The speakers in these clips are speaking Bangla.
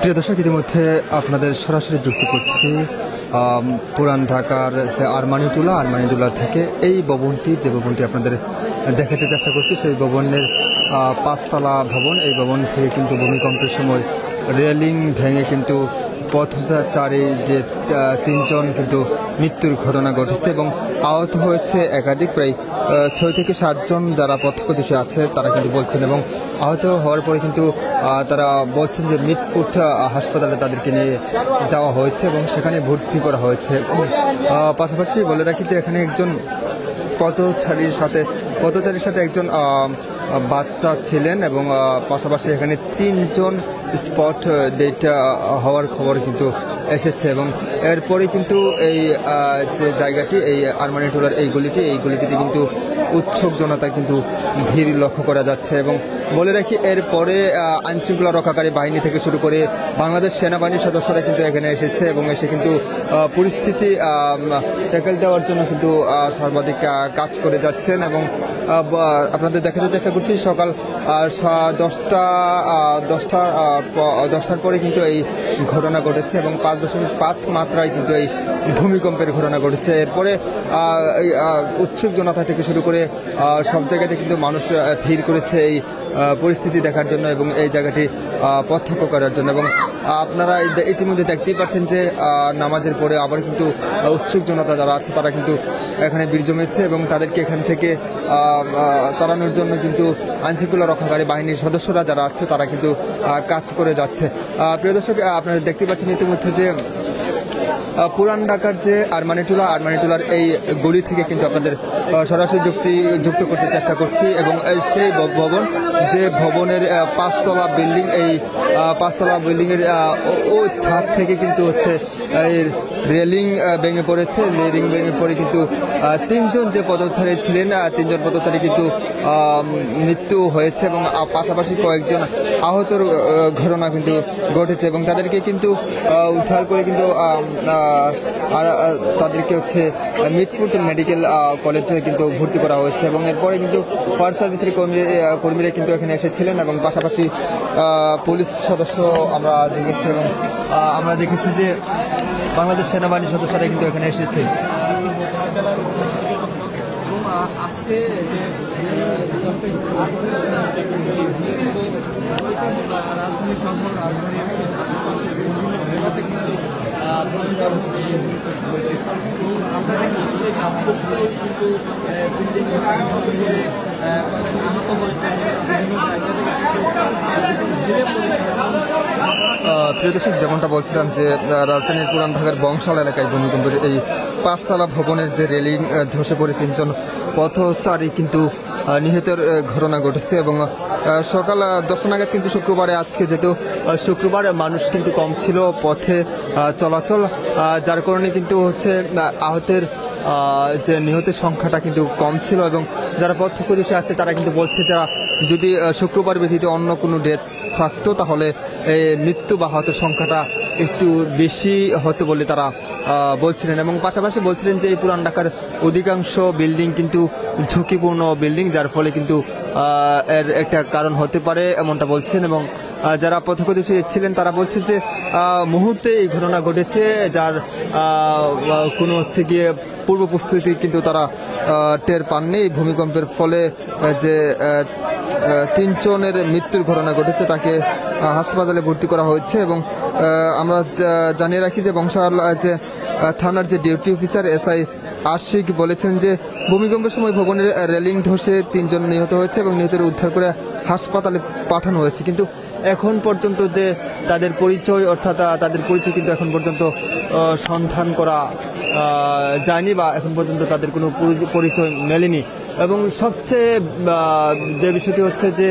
প্রিয় দর্শক, ইতিমধ্যে আপনাদের সরাসরি যুক্ত করছি পুরান ঢাকার যে আরমানিটোলা থেকে এই ভবনটি, যে ভবনটি আপনাদের দেখাতে চেষ্টা করছি, সেই ভবনের 5তলা ভবন। এই ভবন থেকে কিন্তু ভূমিকম্পের সময় রেলিং ভেঙে কিন্তু পথচারী যে 3 জন কিন্তু মৃত্যুর ঘটনা ঘটেছে এবং আহত হয়েছে একাধিক, প্রায় 6 থেকে 7 জন যারা প্রত্যক্ষদর্শী আছে তারা কিন্তু বলছেন। এবং আহত হওয়ার পরে কিন্তু তারা বলছেন যে মিটফুট হাসপাতালে তাদেরকে নিয়ে যাওয়া হয়েছে এবং সেখানে ভর্তি করা হয়েছে। পাশাপাশি বলে রাখি যে এখানে একজন পথচারীর সাথে একজন বাচ্চা ছিলেন এবং পাশাপাশি এখানে 3 জন স্পট ডেট হওয়ার খবর কিন্তু এসেছে। এবং এরপরে কিন্তু এই যে জায়গাটি, এই আরমানিটোলার এই গলিটিতে কিন্তু উৎসুক জনতা কিন্তু ভিড় লক্ষ্য করা যাচ্ছে। এবং বলে রাখি এরপরে আইনশৃঙ্খলা রক্ষাকারী বাহিনী থেকে শুরু করে বাংলাদেশ সেনাবাহিনীর সদস্যরা কিন্তু এখানে এসেছে এবং এসে কিন্তু পরিস্থিতি ট্যাকেল দেওয়ার জন্য কিন্তু সর্বাধিক কাজ করে যাচ্ছেন। এবং আপনাদের দেখাতে চেষ্টা করছি সকাল 10টার পরে কিন্তু এই ঘটনা ঘটেছে এবং 5.5 মাত্রায় কিন্তু এই ভূমিকম্পের ঘটনা ঘটেছে। এরপরে উৎসুক জনতা থেকে শুরু করে সব জায়গাতে কিন্তু মানুষ ভিড় করেছে এই পরিস্থিতি দেখার জন্য এবং এই জায়গাটি প্রত্যক্ষ করার জন্য। এবং আপনারা ইতিমধ্যে দেখতেই পাচ্ছেন যে নামাজের পরে আবার কিন্তু উৎসুক জনতা যারা আছে তারা কিন্তু এখানে ভিড় জমেছে এবং তাদেরকে এখান থেকে তাড়ানোর জন্য কিন্তু আইনশৃঙ্খলা রক্ষাকারী বাহিনীর সদস্যরা যারা আছে তারা কিন্তু কাজ করে যাচ্ছে। প্রিয় দর্শক, আপনারা দেখতে পাচ্ছেন ইতিমধ্যে যে পুরান ঢাকার যে আরমানিটোলার এই গলি থেকে কিন্তু আপনাদের সরাসরি যুক্ত করতে চেষ্টা করছি। এবং সেই ভবন, যে ভবনের 5তলা বিল্ডিং, এই 5তলা বিল্ডিংয়ের ও ছাদ থেকে কিন্তু হচ্ছে এই রেলিং ভেঙে পড়েছে। রেলিং ভেঙে পড়ে কিন্তু 3 জন যে পথচারী ছিলেন, 3 জন পথচারী কিন্তু মৃত্যু হয়েছে এবং পাশাপাশি কয়েকজন আহতর ঘটনা কিন্তু ঘটেছে এবং তাদেরকে কিন্তু উদ্ধার করে কিন্তু তাদেরকে হচ্ছে মিটফুট মেডিকেল কলেজে কিন্তু ভর্তি করা হয়েছে। এবং এরপরে কিন্তু ফায়ার সার্ভিসের কর্মীরা কিন্তু এখানে এসেছিলেন এবং পাশাপাশি পুলিশ সদস্য আমরা দেখেছি এবং আমরা দেখেছি যে বাংলাদেশ সেনাবাহিনীর সদস্যরা কিন্তু এখানে এসেছে। আজকে রাজধানী শহর প্রিয় দর্শক, যেমনটা বলছিলাম যে রাজধানীর পুরান ঢাকার বংশাল এলাকায় ভূমিকম্পের এই 5তলা ভবনের যে রেলিং ধসে পড়ে 3 জন পথচারী কিন্তু নিহতের ঘটনা ঘটেছে। এবং সকাল 10টা নাগাদ কিন্তু শুক্রবারে, আজকে যেহেতু শুক্রবার, মানুষ কিন্তু কম ছিল পথে চলাচল, যার কারণে কিন্তু হচ্ছে আহতের যে নিহতের সংখ্যাটা কিন্তু কম ছিল। এবং যারা প্রত্যক্ষদর্শী আছে তারা কিন্তু বলছে যারা যদি শুক্রবার ব্যতীত অন্য কোনো ডেট থাকতো তাহলে মৃত্যু বা আহতের সংখ্যাটা একটু বেশি হতো বলে তারা বলছিলেন। এবং পাশাপাশি বলছিলেন যে এই পুরান ঢাকার অধিকাংশ বিল্ডিং কিন্তু ঝুঁকিপূর্ণ বিল্ডিং, যার ফলে কিন্তু এর একটা কারণ হতে পারে এমনটা বলছেন। এবং যারা প্রত্যক্ষদর্শী ছিলেন তারা বলছে যে মুহূর্তে এই ঘটনা ঘটেছে, যার কোনো হচ্ছে গিয়ে পূর্ব প্রস্তুতি কিন্তু তারা টের পাননি। ভূমিকম্পের ফলে যে 3 জনের মৃত্যুর ঘটনা ঘটেছে তাকে হাসপাতালে ভর্তি করা হয়েছে। এবং আমরা জানিয়ে রাখি যে বংশাল যে থানার যে ডিউটি অফিসার SI আশিক বলেছেন যে ভূমিকম্পের সময় ভবনের রেলিং ধসে 3 জন নিহত হয়েছে এবং নিহতের উদ্ধার করে হাসপাতালে পাঠানো হয়েছে। কিন্তু এখন পর্যন্ত যে তাদের পরিচয়, অর্থাৎ তাদের পরিচয় কিন্তু এখন পর্যন্ত সন্ধান করা যায়নি বা এখন পর্যন্ত তাদের কোনো পরিচয় মেলেনি। এবং সবচেয়ে যে বিষয়টি হচ্ছে যে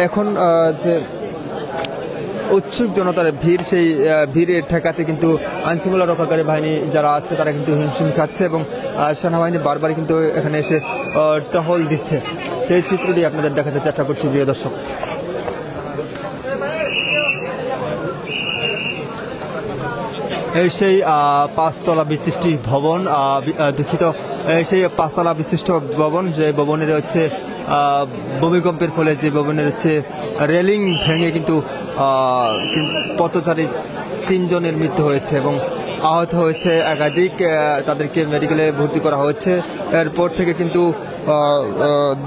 এখন যে উৎসুক জনতার ভিড়, সেই ভিড়ে ঠেকাতে কিন্তু আইনশৃঙ্খলা রক্ষাকারী বাহিনী যারা আছে তারা কিন্তু হিমশিম খাচ্ছে এবং সেনাবাহিনী বারবার কিন্তু এখানে এসে টহল দিচ্ছে। সেই চিত্রটি আপনাদের দেখাতে চেষ্টা করছি প্রিয় দর্শক। এই সেই 5তলা বিশিষ্ট ভবন, দুঃখিত, সেই 5তলা বিশিষ্ট ভবন, যে ভবনের হচ্ছে ভূমিকম্পের ফলে যে ভবনের হচ্ছে রেলিং ভেঙে কিন্তু পথচারী 3 জনের মৃত্যু হয়েছে এবং আহত হয়েছে একাধিক। তাদেরকে মেডিকেলে ভর্তি করা হয়েছে। এরপর থেকে কিন্তু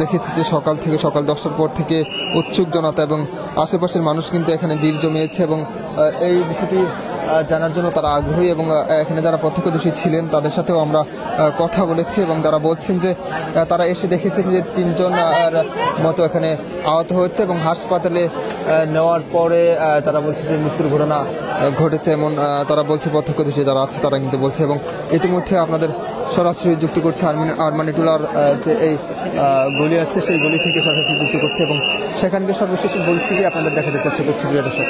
দেখেছি যে সকাল 10টার পর থেকে উৎসুক জনতা এবং আশেপাশের মানুষ কিন্তু এখানে ভিড় জমিয়েছে এবং এই বিষয়টি জানার জন্য তারা আগ্রহী এবং এখানে যারা প্রত্যক্ষদর্শী ছিলেন তাদের সাথেও আমরা কথা বলেছি এবং তারা বলছেন যে তারা এসে দেখেছেন যে 3 জনের মতো এখানে আহত হয়েছে এবং হাসপাতালে নেওয়ার পরে তারা বলছে যে মৃত্যুর ঘটনা ঘটেছে এমন তারা বলছে। প্রত্যক্ষদর্শী যারা আছে তারা কিন্তু বলছে এবং ইতিমধ্যে আপনাদের সরাসরি যুক্ত করছে আরমানিটোলার যে এই গলি আছে সেই গলি থেকে সরাসরি যুক্ত করছে এবং সেখানকার সর্বশেষ পরিস্থিতি আপনাদের দেখাতে চেষ্টা করছি প্রিয় দর্শক।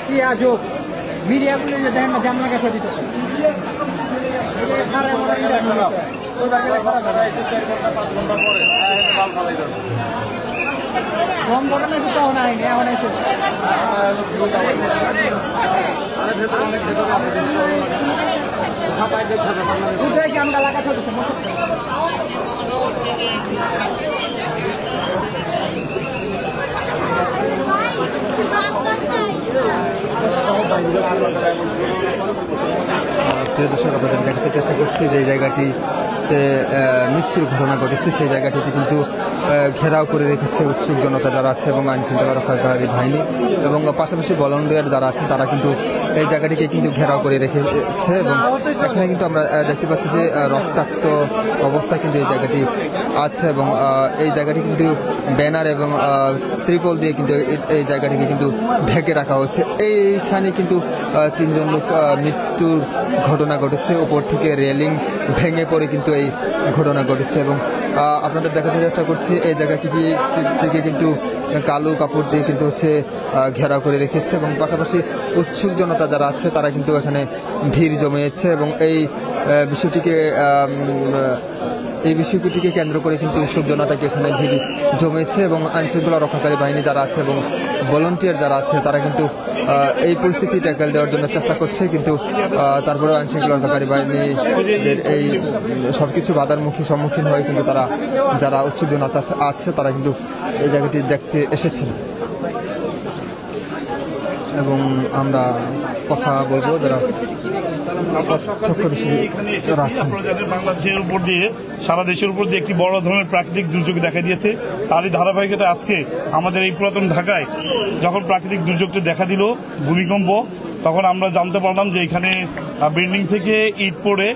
কি আজব মিডিয়া গুলো যে দেখেন না জামলা কাছে দিতে কম ঘটনা দিতে হয় আমরা লাগাতে প্রিয় দর্শক আপনাদের দেখাতে চেষ্টা করছি যে জায়গাটিতে মৃত্যুর ঘটনা ঘটেছে সেই জায়গাটিতে কিন্তু ঘেরাও করে রেখেছে উৎসুক জনতা যারা আছে এবং আইন শৃঙ্খলা রক্ষাকারী বাহিনী এবং পাশাপাশি ভলান্টিয়ার যারা আছে তারা কিন্তু এই জায়গাটিকে কিন্তু ঘেরাও করে রেখেছে এবং এখানে কিন্তু আমরা দেখতে পাচ্ছি যে রক্তাক্ত অবস্থায় কিন্তু এই জায়গাটি আছে এবং এই জায়গাটি কিন্তু ব্যানার এবং ত্রিপল দিয়ে কিন্তু এই জায়গাটিকে কিন্তু ঢেকে রাখা হচ্ছে। এইখানে কিন্তু 3 জন লোক মৃত্যুর ঘটনা ঘটেছে। উপর থেকে রেলিং ভেঙে পড়ে কিন্তু এই ঘটনা ঘটেছে এবং আপনাদের দেখাতে চেষ্টা করছি এই জায়গাটিকে কিন্তু কালো কাপড় দিয়ে কিন্তু হচ্ছে ঘেরাও করে রেখেছে এবং পাশাপাশি উৎসুক জনতা যারা আছে তারা কিন্তু এখানে ভিড় জমিয়েছে এবং এই বিষয়টিকে কেন্দ্র করে কিন্তু উৎসুক জনতাকে এখানে ভিড় জমেছে এবং আইনশৃঙ্খলা রক্ষাকারী বাহিনী যারা আছে এবং ভলান্টিয়ার যারা আছে তারা কিন্তু এই পরিস্থিতি ট্যাকেল দেওয়ার জন্য চেষ্টা করছে কিন্তু তারপরেও আইনশৃঙ্খলা রক্ষাকারী বাহিনীদের এই সবকিছু বাধার সম্মুখীন হয়ে কিন্তু তারা যারা উৎসুক জনতা আছে তারা কিন্তু এই জায়গাটি দেখতে এসেছেন এবং আমরা কথা বলবো যারা বাংলাদেশের উপর দিয়ে সারা দেশের উপর দিয়ে একটি বড় ধরনের প্রাকৃতিক দুর্যোগ দেখা দিয়েছে। তারই ধারাবাহিকতা আজকে আমাদের এই পুরাতন ঢাকায় যখন প্রাকৃতিক দুর্যোগটি দেখা দিল ভূমিকম্প, তখন আমরা জানতে পারলাম যে এখানে বিল্ডিং থেকে ইট পড়ে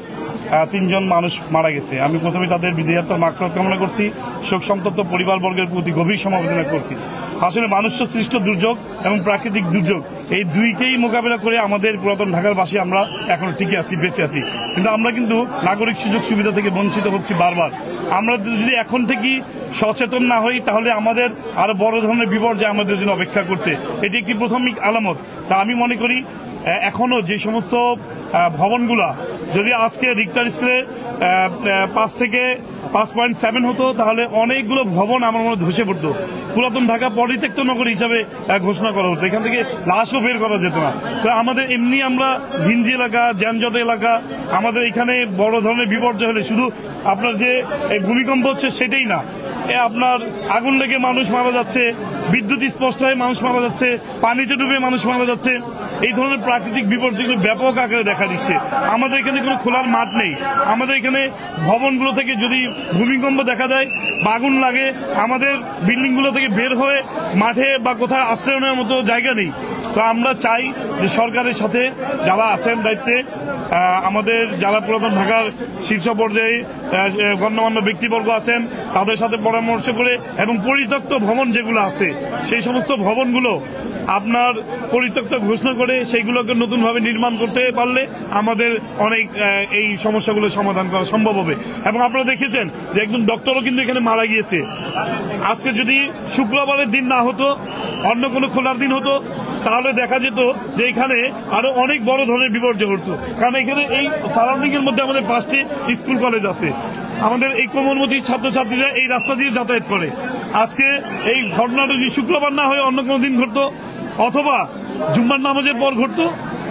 3 জন মানুষ মারা গেছে। আমি প্রথমে তাদের বিদেহাত্মার মাগফিরাত কামনা করছি, শোক সন্তপ্ত পরিবারবর্গের প্রতি গভীর সমবেদনা করছি। আসলে মানুষ্য সৃষ্ট দুর্যোগ এবং প্রাকৃতিক দুর্যোগ এই দুইকেই মোকাবেলা করে আমাদের পুরাতন ঢাকার বাসী আমরা এখন টিকে আছি, বেঁচে আছি। কিন্তু আমরা কিন্তু নাগরিক সুযোগ সুবিধা থেকে বঞ্চিত হচ্ছি বারবার। আমরা যদি এখন থেকে সচেতন না হই তাহলে আমাদের আরো বড় ধরনের বিপর্যয় আমাদের জন্য অপেক্ষা করছে। এটি একটি প্রাথমিক আলামত। তা আমি মনে করি এখনো যে সমস্ত ভবনগুলা যদি আজকে রিক্টার স্কেলে 5 থেকে 5.7 হতো তাহলে অনেকগুলো ভবন আমার মনে ধসে পড়তো। পুরাতন ঢাকা পরিত্যক্ত নগরী হিসাবে ঘোষণা করা হতো, এখান থেকে লাশও বের করা যেত না। তো আমাদের এমনি আমরা ঘিঞ্জি এলাকা, যানজট এলাকা, আমাদের এখানে বড় ধরনের বিপর্যয় হলে শুধু আপনার যে এই ভূমিকম্প হচ্ছে সেটাই না, আপনার আগুন লেগে মানুষ মারা যাচ্ছে, বিদ্যুৎ স্পষ্ট হয়ে মানুষ মারা যাচ্ছে, পানিতে ডুবে মানুষ মারা যাচ্ছে। এই ধরনের প্রাকৃতিক বিপর্যয়গুলো ব্যাপক আকারে দেখা দিচ্ছে। আমাদের এখানে কোনো খোলার মাঠ নেই। আমাদের এখানে ভবনগুলো থেকে যদি ভূমিকম্প দেখা দেয় বা আগুন লাগে, আমাদের বিল্ডিংগুলো থেকে বের হয়ে মাঠে বা কোথাও আশ্রয় নেওয়ার মতো জায়গা নেই। তো আমরা চাই যে সরকারের সাথে যারা আছেন দায়িত্বে, আমাদের যারা পুরাতন ঢাকার শীর্ষ পর্যায়ে গণ্যমান্য ব্যক্তিবর্গ আছেন, তাদের সাথে পরামর্শ করে এবং পরিত্যক্ত ভবন যেগুলো আছে সেই সমস্ত ভবনগুলো আপনার পরিত্যক্ত ঘোষণা করে সেইগুলোকে নতুনভাবে নির্মাণ করতে পারলে আমাদের অনেক এই সমস্যাগুলো সমাধান করা সম্ভব হবে। এবং আপনারা দেখেছেন যে একজন ডক্টরও কিন্তু এখানে মারা গিয়েছে। আজকে যদি শুক্রবারের দিন না হতো, অন্য কোনো খোলার দিন হতো, তাহলে দেখা যেত যে এখানে আরো অনেক বড় ধরনের বিপর্যয় ঘটতো। কারণ এখানে এই সারাউন্ডিং এর মধ্যে আমাদের 5টি স্কুল কলেজ আছে। আমাদের এই কোমলমতি ছাত্রছাত্রীরা এই রাস্তা দিয়ে যাতায়াত করে। আজকে এই ঘটনাটা যদি শুক্রবার না হয়ে অন্য কোনো দিন ঘটতো, অথবা জুম্মার নামাজের পর ঘটতো,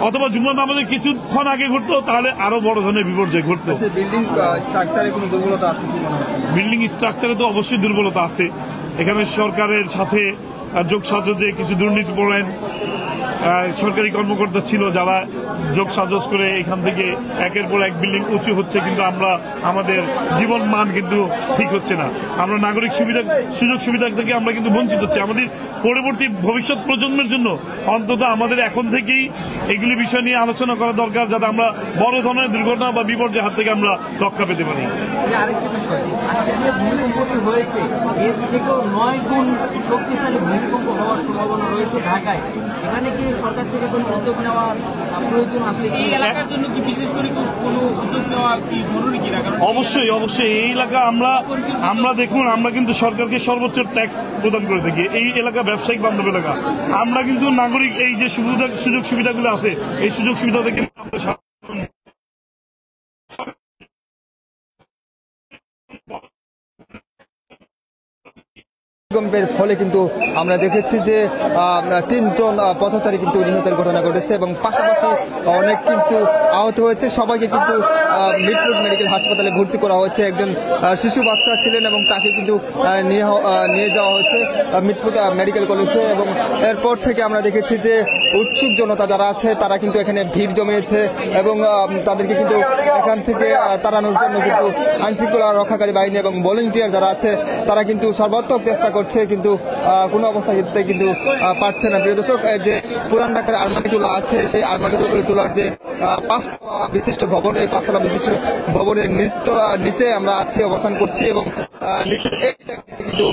অথবা জুম্মার নামাজের কিছুক্ষণ আগে ঘটতো, তাহলে আরো বড় ধরনের বিপর্যয় ঘটতো। বিল্ডিং স্ট্রাকচারে কোনো দুর্বলতা আছে কি মনে হচ্ছে? বিল্ডিং স্ট্রাকচারে তো অবশ্যই দুর্বলতা আছে। এখানে সরকারের সাথে যোগ সাজসে কিছু দুর্নীতিপরায়ণ সরকারি কর্মকর্তা ছিল, যারা যোগ সাজস করে এখান থেকে একের পর এক বিল্ডিং উঁচু হচ্ছে, কিন্তু আমরা আমাদের জীবন মান কিন্তু ঠিক হচ্ছে না। আমরা নাগরিক সুযোগ সুবিধা থেকে আমরা কিন্তু বঞ্চিত হচ্ছি। আমাদের পরবর্তী ভবিষ্যৎ প্রজন্মের জন্য অন্তত আমাদের এখন থেকেই এগুলি বিষয় নিয়ে আলোচনা করা দরকার, যাতে আমরা বড় ধরনের দুর্ঘটনা বা বিপর্যয়ের হাত থেকে আমরা রক্ষা পেতে পারি। আরেকটি বিষয়, আজকে যে ভূমিকম্পটি হয়েছে এর থেকেও 9 গুণ শক্তিশালী ভূমিকম্প হওয়ার সম্ভাবনা রয়েছে ঢাকায়। এখানে কি সরকার থেকে কোনো উদ্যোগ নেওয়া প্রয়োজন আছে? এই এলাকার জন্য কি বিশেষ করে কোনো উদ্যোগ নেওয়া কি জরুরি কিনা? অবশ্যই অবশ্যই এই এলাকা আমরা দেখুন, আমরা কিন্তু সরকারকে সর্বোচ্চ ট্যাক্স প্রদান করে থাকি। এই এলাকা ব্যবসায়িক বান্ধব এলাকা। আমরা কিন্তু নাগরিক এই যে সুযোগ সুবিধাগুলো আছে, এই সুযোগ সুবিধা থেকে আমরা ভূমিকম্পের ফলে কিন্তু আমরা দেখেছি যে 3 জন পথচারী কিন্তু নিহতের ঘটনা ঘটেছে এবং পাশাপাশি অনেক কিন্তু আহত হয়েছে। সবাইকে কিন্তু মিটফোর্ড মেডিকেল হাসপাতালে ভর্তি করা হয়েছে। একজন শিশু বাচ্চা ছিলেন এবং তাকে কিন্তু নিয়ে যাওয়া হয়েছে মিটফোর্ড মেডিকেল কলেজে। এবং এরপর থেকে আমরা দেখেছি যে উৎসুক জনতা যারা আছে তারা কিন্তু এখানে ভিড় জমিয়েছে এবং তাদেরকে কিন্তু এখান থেকে তাড়ানোর জন্য কিন্তু আইনশৃঙ্খলা রক্ষাকারী বাহিনী এবং ভলেন্টিয়ার যারা আছে তারা কিন্তু সর্বাত্মক চেষ্টা করছে, কিন্তু কোনো অবস্থায় কিন্তু পারছে না। প্রিয় দর্শক, যে পুরান ঢাকার আরমানিটোলা আছে, সেই আরমানিটোলার যে 5তলা বিশিষ্ট ভবন, এই 5তলা বিশিষ্ট ভবনের নিচে আমরা আছি, অবস্থান করছি এবং কিন্তু